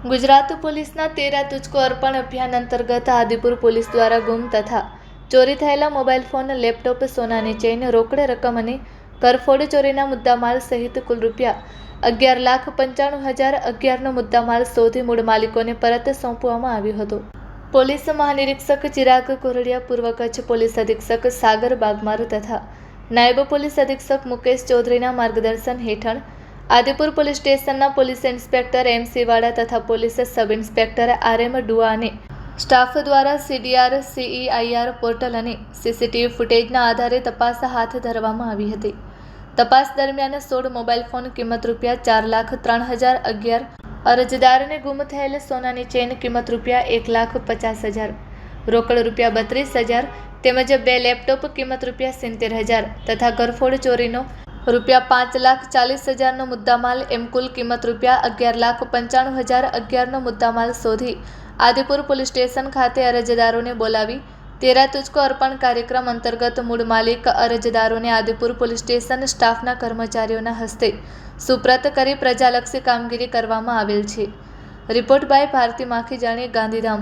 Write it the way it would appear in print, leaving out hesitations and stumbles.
ગુજરાત પોલીસના તેરા તુચકો અર્પણ અભિયાન અંતર્ગત આદિપુર પોલીસ દ્વારા ગુમ તથા ચોરી થયેલા મોબાઈલ ફોન, લેપટોપ, સોનાની ચેઇન, રોકડ રકમ અને કરફોડ ચોરીના મુદ્દામાલ સહિત કુલ ₹11,95,011નો મુદ્દામાલ શોધી મૂળ માલિકોને પરત સોંપવામાં આવ્યો હતો. પોલીસ મહાનિરીક્ષક ચિરાગ કોરડિયા, પૂર્વ કચ્છ પોલીસ અધિક્ષક સાગર બાગમાર તથા નાયબ પોલીસ અધિક્ષક મુકેશ ચૌધરીના માર્ગદર્શન હેઠળ આદિપુર પોલીસ સ્ટેશનના પોલીસ ઇન્સ્પેક્ટર MC વાડા તથા પોલીસ સબ ઇન્સ્પેક્ટર RM ડુઆ અને સ્ટાફ દ્વારા CDR CEIR પોર્ટલ અને CCTV ફૂટેજના આધારે તપાસ હાથ ધરવામાં આવી હતી. તપાસ દરમિયાન 16 મોબાઈલ ફોન કિંમત ₹4,03,011, અરજદારને ગુમ થયેલ સોનાની ચેઇન કિંમત ₹1,50,000, રોકડ ₹32,000 તેમજ 2 લેપટોપ કિંમત ₹70,000 તથા ઘરફોડ ચોરીનો ₹5,40,000નો મુદ્દામાલ એમ કુલ કિંમત ₹11,95,011નો મુદ્દામાલ શોધી આદિપુર પોલીસ સ્ટેશન ખાતે અરજદારોને બોલાવી તેરા તુચકો અર્પણ કાર્યક્રમ અંતર્ગત મૂળ માલિક અરજદારોને આદિપુર પોલીસ સ્ટેશન સ્ટાફના કર્મચારીઓના હસ્તે સુપ્રત કરી પ્રજાલક્ષી કામગીરી કરવામાં આવેલ છે. Report by Bharati Makhijani, Gandhidham.